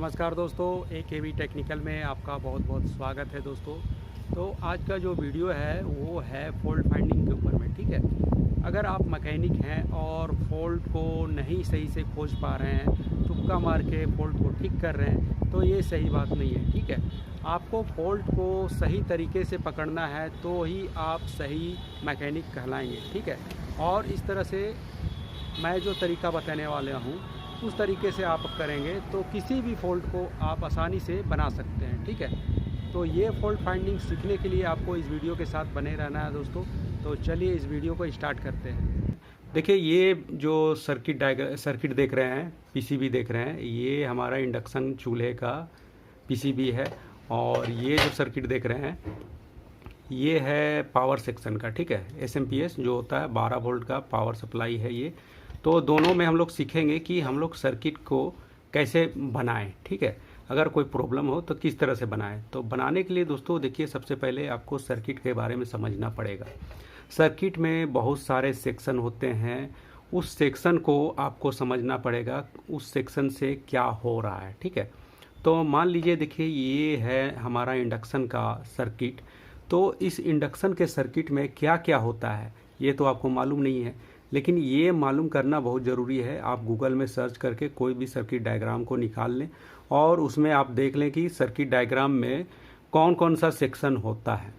नमस्कार दोस्तों, AKV technical में आपका बहुत बहुत स्वागत है दोस्तों। तो आज का जो वीडियो है वो है फॉल्ट फाइंडिंग के ऊपर में। ठीक है, अगर आप मैकेनिक हैं और फॉल्ट को नहीं सही से खोज पा रहे हैं, तुक्का मार के फॉल्ट को ठीक कर रहे हैं, तो ये सही बात नहीं है। ठीक है, आपको फॉल्ट को सही तरीके से पकड़ना है तो ही आप सही मैकेनिक कहलाएंगे। ठीक है, और इस तरह से मैं जो तरीका बताने वाला हूँ उस तरीके से आप करेंगे तो किसी भी फॉल्ट को आप आसानी से बना सकते हैं। ठीक है, तो ये फॉल्ट फाइंडिंग सीखने के लिए आपको इस वीडियो के साथ बने रहना है दोस्तों। तो चलिए इस वीडियो को स्टार्ट करते हैं। देखिए, ये जो सर्किट देख रहे हैं, पीसीबी देख रहे हैं, ये हमारा इंडक्शन चूल्हे का पीसीबी है। और ये जो सर्किट देख रहे हैं ये है पावर सेक्शन का। ठीक है, एसएमपीएस जो होता है 12 वोल्ट का पावर सप्लाई है ये। तो दोनों में हम लोग सीखेंगे कि हम लोग सर्किट को कैसे बनाएं। ठीक है, अगर कोई प्रॉब्लम हो तो किस तरह से बनाएं। तो बनाने के लिए दोस्तों देखिए, सबसे पहले आपको सर्किट के बारे में समझना पड़ेगा। सर्किट में बहुत सारे सेक्शन होते हैं, उस सेक्शन को आपको समझना पड़ेगा, उस सेक्शन से क्या हो रहा है। ठीक है, तो मान लीजिए, देखिए ये है हमारा इंडक्शन का सर्किट। तो इस इंडक्शन के सर्किट में क्या क्या होता है ये तो आपको मालूम नहीं है, लेकिन ये मालूम करना बहुत ज़रूरी है। आप गूगल में सर्च करके कोई भी सर्किट डायग्राम को निकाल लें और उसमें आप देख लें कि सर्किट डायग्राम में कौन कौन सा सेक्शन होता है।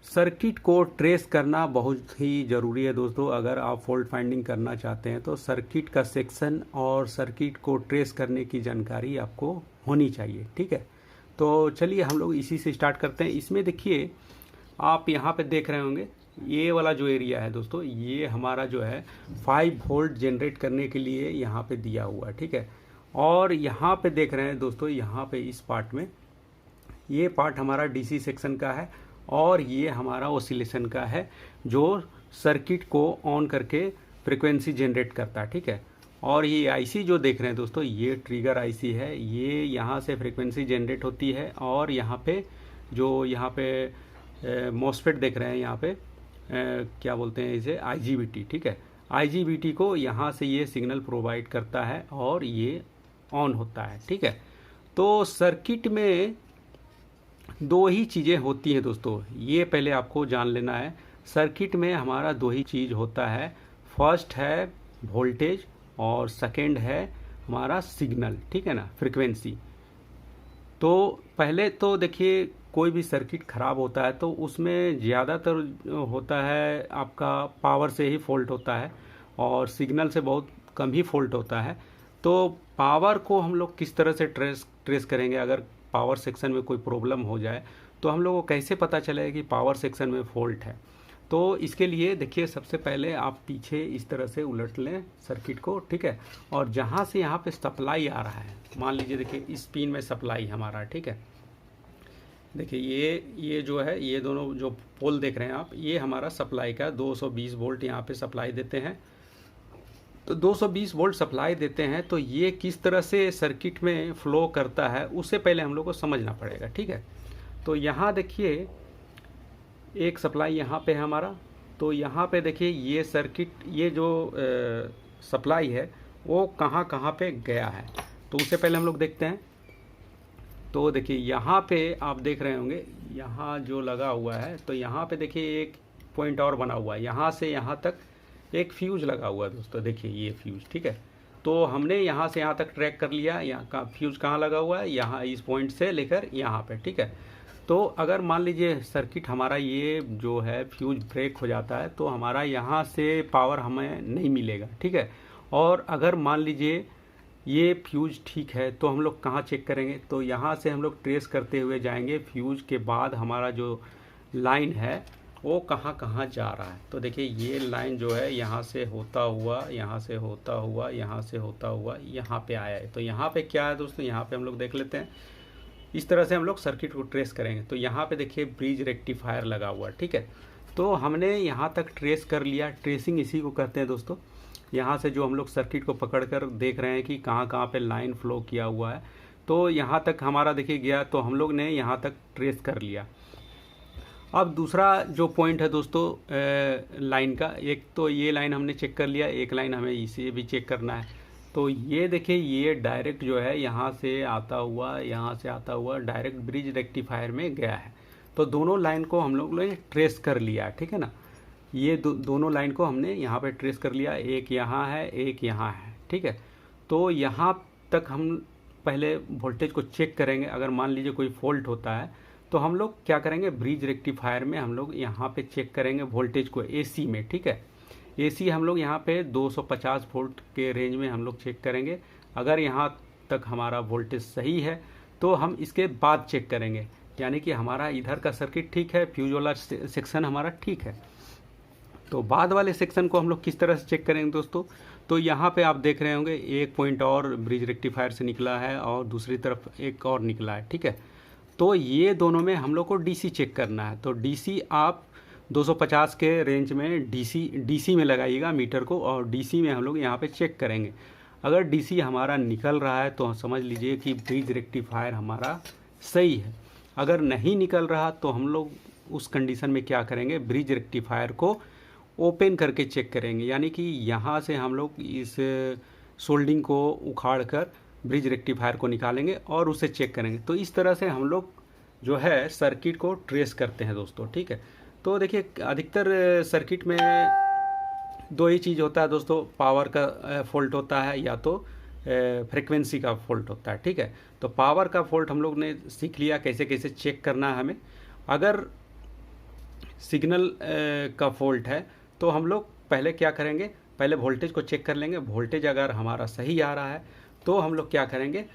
सर्किट को ट्रेस करना बहुत ही ज़रूरी है दोस्तों। अगर आप फॉल्ट फाइंडिंग करना चाहते हैं तो सर्किट का सेक्शन और सर्किट को ट्रेस करने की जानकारी आपको होनी चाहिए। ठीक है, तो चलिए हम लोग इसी से स्टार्ट करते हैं। इसमें देखिए, आप यहाँ पे देख रहे होंगे ये वाला जो एरिया है दोस्तों, ये हमारा जो है 5 वोल्ट जनरेट करने के लिए यहाँ पे दिया हुआ है। ठीक है, और यहाँ पे देख रहे हैं दोस्तों, यहाँ पे इस पार्ट में ये पार्ट हमारा डीसी सेक्शन का है और ये हमारा ऑसिलेशन का है जो सर्किट को ऑन करके फ्रिक्वेंसी जनरेट करता है। ठीक है, और ये आईसी जो देख रहे हैं दोस्तों, ये ट्रिगर आईसी है। ये यहाँ से फ्रिक्वेंसी जनरेट होती है और यहाँ पे जो यहाँ पे मॉसफेट देख रहे हैं, यहाँ पे क्या बोलते हैं इसे, आईजीबीटी। ठीक है, आईजीबीटी को यहाँ से ये सिग्नल प्रोवाइड करता है और ये ऑन होता है। ठीक है, तो सर्किट में दो ही चीज़ें होती हैं दोस्तों, ये पहले आपको जान लेना है। सर्किट में हमारा दो ही चीज़ होता है, फर्स्ट है वोल्टेज और सेकेंड है हमारा सिग्नल। ठीक है ना, फ्रिक्वेंसी। तो पहले तो देखिए, कोई भी सर्किट ख़राब होता है तो उसमें ज़्यादातर होता है आपका पावर से ही फॉल्ट होता है और सिग्नल से बहुत कम ही फॉल्ट होता है। तो पावर को हम लोग किस तरह से ट्रेस करेंगे? अगर पावर सेक्शन में कोई प्रॉब्लम हो जाए तो हम लोग को कैसे पता चलेगा कि पावर सेक्शन में फॉल्ट है? तो इसके लिए देखिए, सबसे पहले आप पीछे इस तरह से उलट लें सर्किट को। ठीक है, और जहाँ से यहाँ पे सप्लाई आ रहा है, मान लीजिए देखिए इस पिन में सप्लाई हमारा। ठीक है, देखिए ये जो है, ये दोनों जो पोल देख रहे हैं आप, ये हमारा सप्लाई का 220 वोल्ट यहाँ पे सप्लाई देते हैं। तो 220 वोल्ट सप्लाई देते हैं, तो ये किस तरह से सर्किट में फ्लो करता है उससे पहले हम लोग को समझना पड़ेगा। ठीक है, तो यहाँ देखिए एक सप्लाई यहाँ पे है हमारा। तो यहाँ पे देखिए ये सर्किट, ये जो सप्लाई है वो कहाँ कहाँ पे गया है, तो उससे पहले हम लोग देखते हैं। तो देखिए यहाँ पे आप देख रहे होंगे, यहाँ जो लगा हुआ है, तो यहाँ पे देखिए एक पॉइंट और बना हुआ है, यहाँ से यहाँ तक एक फ्यूज लगा हुआ है दोस्तों। देखिए ये फ्यूज। ठीक है, तो हमने यहाँ से यहाँ तक ट्रैक कर लिया, यहाँ का फ्यूज कहाँ लगा हुआ है, यहाँ इस पॉइंट से लेकर यहाँ पे। ठीक है, तो अगर मान लीजिए सर्किट हमारा ये जो है फ्यूज ब्रेक हो जाता है तो हमारा यहाँ से पावर हमें नहीं मिलेगा। ठीक है, और अगर मान लीजिए ये फ्यूज ठीक है तो हम लोग कहाँ चेक करेंगे? तो यहाँ से हम लोग ट्रेस करते हुए जाएंगे, फ्यूज के बाद हमारा जो लाइन है वो कहाँ कहाँ जा रहा है। तो देखिए ये लाइन जो है यहाँ से होता हुआ, यहाँ से होता हुआ, यहाँ से होता हुआ यहाँ पे आया है। तो यहाँ पे क्या है दोस्तों, यहाँ पे हम लोग देख लेते हैं। इस तरह से हम लोग सर्किट को ट्रेस करेंगे। तो यहाँ पे देखिए ब्रिज रेक्टिफायर लगा हुआ है। ठीक है, तो हमने यहाँ तक ट्रेस कर लिया। ट्रेसिंग इसी को कहते हैं दोस्तों। यहाँ से जो हम लोग सर्किट को पकड़कर देख रहे हैं कि कहाँ कहाँ पे लाइन फ्लो किया हुआ है, तो यहाँ तक हमारा देखिए गया, तो हम लोग ने यहाँ तक ट्रेस कर लिया। अब दूसरा जो पॉइंट है दोस्तों लाइन का, एक तो ये लाइन हमने चेक कर लिया, एक लाइन हमें इसे भी चेक करना है। तो ये देखिए, ये डायरेक्ट जो है यहाँ से आता हुआ डायरेक्ट ब्रिज रेक्टिफायर में गया है। तो दोनों लाइन को हम लोग ने ट्रेस कर लिया, ठीक है ना। ये दोनों लाइन को हमने यहाँ पे ट्रेस कर लिया, एक यहाँ है एक यहाँ है, ठीक है। तो यहाँ तक हम पहले वोल्टेज को चेक करेंगे। अगर मान लीजिए कोई फॉल्ट होता है तो हम लोग क्या करेंगे, ब्रिज रेक्टिफायर में हम लोग यहाँ पे चेक करेंगे वोल्टेज को एसी में, ठीक है। एसी हम लोग यहाँ पे 250 वोल्ट के रेंज में हम लोग चेक करेंगे। अगर यहाँ तक हमारा वोल्टेज सही है तो हम इसके बाद चेक करेंगे, यानी कि हमारा इधर का सर्किट ठीक है, फ्यूज वाला सेक्शन हमारा ठीक है। तो बाद वाले सेक्शन को हम लोग किस तरह से चेक करेंगे दोस्तों, तो यहाँ पे आप देख रहे होंगे एक पॉइंट और ब्रिज रेक्टिफायर से निकला है और दूसरी तरफ एक और निकला है, ठीक है। तो ये दोनों में हम लोग को डीसी चेक करना है। तो डीसी आप 250 के रेंज में डीसी में लगाइएगा मीटर को, और डीसी में हम लोग यहाँ पे चेक करेंगे। अगर डीसी हमारा निकल रहा है तो समझ लीजिए कि ब्रिज रेक्टिफायर हमारा सही है। अगर नहीं निकल रहा तो हम लोग उस कंडीशन में क्या करेंगे, ब्रिज रेक्टिफायर को ओपन करके चेक करेंगे, यानी कि यहाँ से हम लोग इस सोल्डिंग को उखाड़ कर ब्रिज रेक्टिफायर को निकालेंगे और उसे चेक करेंगे। तो इस तरह से हम लोग जो है सर्किट को ट्रेस करते हैं दोस्तों, ठीक है। तो देखिए, अधिकतर सर्किट में दो ही चीज़ होता है दोस्तों, पावर का फॉल्ट होता है या तो फ्रीक्वेंसी का फॉल्ट होता है, ठीक है। तो पावर का फॉल्ट हम लोग ने सीख लिया कैसे कैसे चेक करना है हमें। अगर सिग्नल का फॉल्ट है तो हम लोग पहले क्या करेंगे, पहले वोल्टेज को चेक कर लेंगे। वोल्टेज अगर हमारा सही आ रहा है तो हम लोग क्या करेंगे,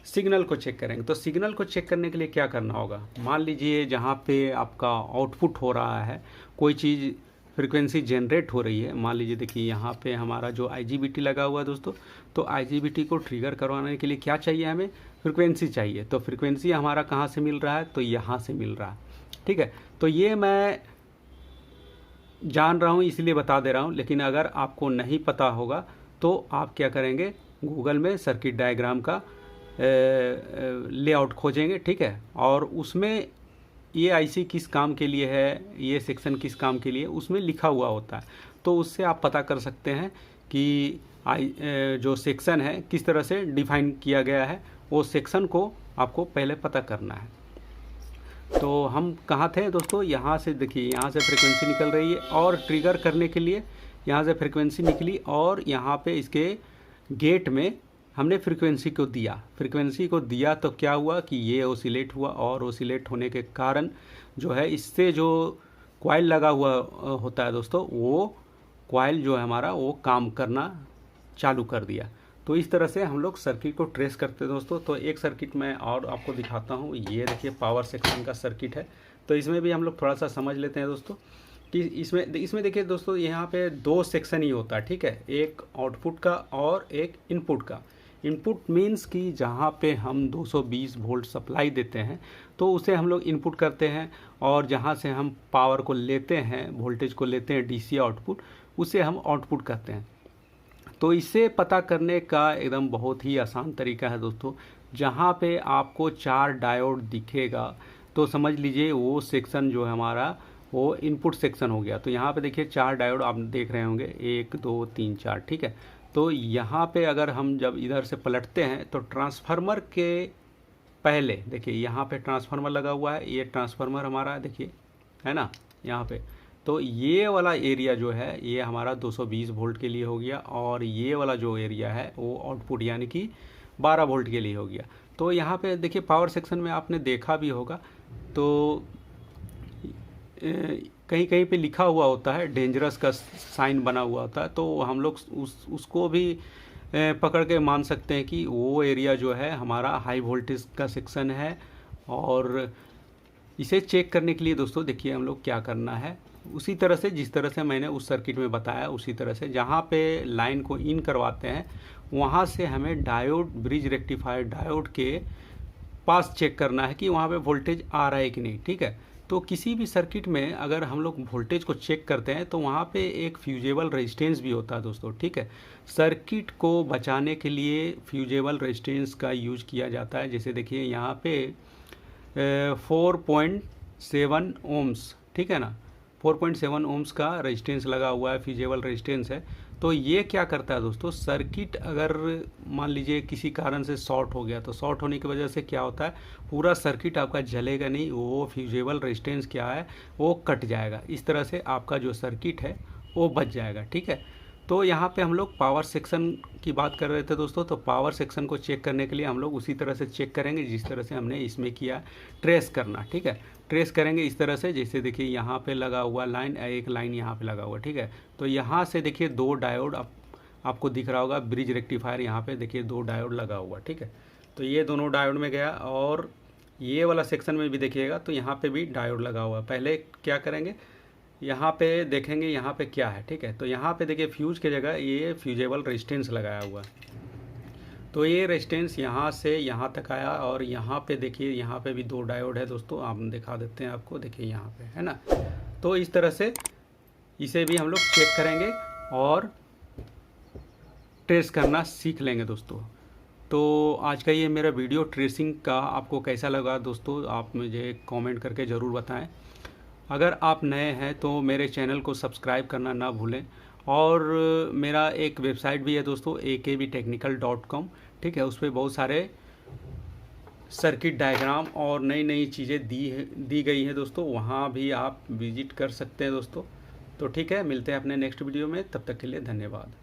सिग्नल को चेक करेंगे। तो सिग्नल को चेक करने के लिए क्या करना होगा, मान लीजिए जहाँ पे आपका आउटपुट हो रहा है, कोई चीज़ फ्रीक्वेंसी जनरेट हो रही है। मान लीजिए देखिए यहाँ पे हमारा जो IGBT लगा हुआ है दोस्तों, तो IGBT को ट्रिगर करवाने के लिए क्या चाहिए, हमें फ्रीक्वेंसी चाहिए। तो फ्रीक्वेंसी हमारा कहाँ से मिल रहा है, तो यहाँ से मिल रहा है, ठीक है। तो ये मैं जान रहा हूँ इसलिए बता दे रहा हूँ, लेकिन अगर आपको नहीं पता होगा तो आप क्या करेंगे, गूगल में सर्किट डायग्राम का लेआउट खोजेंगे, ठीक है। और उसमें ये आईसी किस काम के लिए है, ये सेक्शन किस काम के लिए, उसमें लिखा हुआ होता है। तो उससे आप पता कर सकते हैं कि जो सेक्शन है किस तरह से डिफाइन किया गया है, वो सेक्शन को आपको पहले पता करना है। तो हम कहाँ थे दोस्तों, यहाँ से देखिए, यहाँ से फ्रीक्वेंसी निकल रही है और ट्रिगर करने के लिए यहाँ से फ्रीक्वेंसी निकली और यहाँ पे इसके गेट में हमने फ्रीक्वेंसी को दिया तो क्या हुआ कि ये ओसिलेट हुआ, और ओसिलेट होने के कारण जो है इससे जो कॉइल लगा हुआ होता है दोस्तों, वो कॉइल जो है हमारा वो काम करना चालू कर दिया। तो इस तरह से हम लोग सर्किट को ट्रेस करते हैं दोस्तों। तो एक सर्किट मैं और आपको दिखाता हूँ, ये देखिए पावर सेक्शन का सर्किट है। तो इसमें भी हम लोग थोड़ा सा समझ लेते हैं दोस्तों कि इसमें देखिए दोस्तों, यहाँ पे दो सेक्शन ही होता है, ठीक है। एक आउटपुट का और एक इनपुट का। इनपुट मीन्स कि जहाँ पे हम 220 वोल्ट सप्लाई देते हैं तो उसे हम लोग इनपुट करते हैं, और जहाँ से हम पावर को लेते हैं, वोल्टेज को लेते हैं डीसी आउटपुट, उसे हम आउटपुट करते हैं। तो इसे पता करने का एकदम बहुत ही आसान तरीका है दोस्तों। जहाँ पे आपको 4 डायोड दिखेगा तो समझ लीजिए वो सेक्शन जो है हमारा वो इनपुट सेक्शन हो गया। तो यहाँ पे देखिए 4 डायोड आप देख रहे होंगे, 1 2 3 4, ठीक है। तो यहाँ पे अगर हम जब इधर से पलटते हैं तो ट्रांसफार्मर के पहले देखिए यहाँ पे ट्रांसफार्मर लगा हुआ है, ये ट्रांसफार्मर हमारा देखिए है ना यहाँ पे। तो ये वाला एरिया जो है ये हमारा 220 वोल्ट के लिए हो गया, और ये वाला जो एरिया है वो आउटपुट यानी कि 12 वोल्ट के लिए हो गया। तो यहाँ पे देखिए पावर सेक्शन में आपने देखा भी होगा, तो कहीं कहीं पे लिखा हुआ होता है, डेंजरस का साइन बना हुआ होता है। तो हम लोग उसको भी पकड़ के मान सकते हैं कि वो एरिया जो है हमारा हाई वोल्टेज का सेक्शन है। और इसे चेक करने के लिए दोस्तों देखिए हम लोग क्या करना है, उसी तरह से जिस तरह से मैंने उस सर्किट में बताया, उसी तरह से जहाँ पे लाइन को इन करवाते हैं वहाँ से हमें डायोड, ब्रिज रेक्टिफायर डायोड के पास चेक करना है कि वहाँ पे वोल्टेज आ रहा है कि नहीं, ठीक है। तो किसी भी सर्किट में अगर हम लोग वोल्टेज को चेक करते हैं तो वहाँ पे एक फ्यूजेबल रेजिस्टेंस भी होता है दोस्तों, ठीक है। सर्किट को बचाने के लिए फ्यूजेबल रेजिस्टेंस का यूज किया जाता है। जैसे देखिए यहाँ पे 4.7 ओम्स, ठीक है ना, 4.7 ओम्स का रेजिस्टेंस लगा हुआ है, फ्यूजेबल रेजिस्टेंस है। तो ये क्या करता है दोस्तों, सर्किट अगर मान लीजिए किसी कारण से शॉर्ट हो गया, तो शॉर्ट होने की वजह से क्या होता है, पूरा सर्किट आपका जलेगा नहीं, वो फ्यूजेबल रेजिस्टेंस क्या है वो कट जाएगा। इस तरह से आपका जो सर्किट है वो बच जाएगा, ठीक है। तो यहाँ पे हम लोग पावर सेक्शन की बात कर रहे थे दोस्तों, तो पावर सेक्शन को चेक करने के लिए हम लोग उसी तरह से चेक करेंगे जिस तरह से हमने इसमें किया, ट्रेस करना, ठीक है। ट्रेस करेंगे इस तरह से, जैसे देखिए यहाँ पे लगा हुआ लाइन, एक लाइन यहाँ पे लगा हुआ, ठीक है। तो यहाँ से देखिए दो डायोड आपको दिख रहा होगा, ब्रिज रेक्टिफायर यहाँ पे देखिए दो डायोड लगा हुआ, ठीक है। तो ये दोनों डायोड में गया, और ये वाला सेक्शन में भी देखिएगा तो यहाँ पे भी डायोड लगा हुआ है। पहले क्या करेंगे, यहाँ पे देखेंगे यहाँ पे क्या है, ठीक है। तो यहाँ पे देखिए फ्यूज की जगह ये फ्यूजेबल रेजिस्टेंस लगाया हुआ है। तो ये रेजिस्टेंस यहाँ से यहाँ तक आया, और यहाँ पे देखिए यहाँ पे भी दो डायोड है दोस्तों, आप दिखा देते हैं आपको, देखिए यहाँ पे है ना। तो इस तरह से इसे भी हम लोग चेक करेंगे और ट्रेस करना सीख लेंगे दोस्तों। तो आज का ये मेरा वीडियो ट्रेसिंग का आपको कैसा लगा दोस्तों, आप मुझे कमेंट करके ज़रूर बताएं। अगर आप नए हैं तो मेरे चैनल को सब्सक्राइब करना ना भूलें, और मेरा एक वेबसाइट भी है दोस्तों, akvtechnical.com, ठीक है। उस पर बहुत सारे सर्किट डायग्राम और नई नई चीज़ें दी गई हैं दोस्तों, वहाँ भी आप विजिट कर सकते हैं दोस्तों। तो ठीक है, मिलते हैं अपने नेक्स्ट वीडियो में, तब तक के लिए धन्यवाद।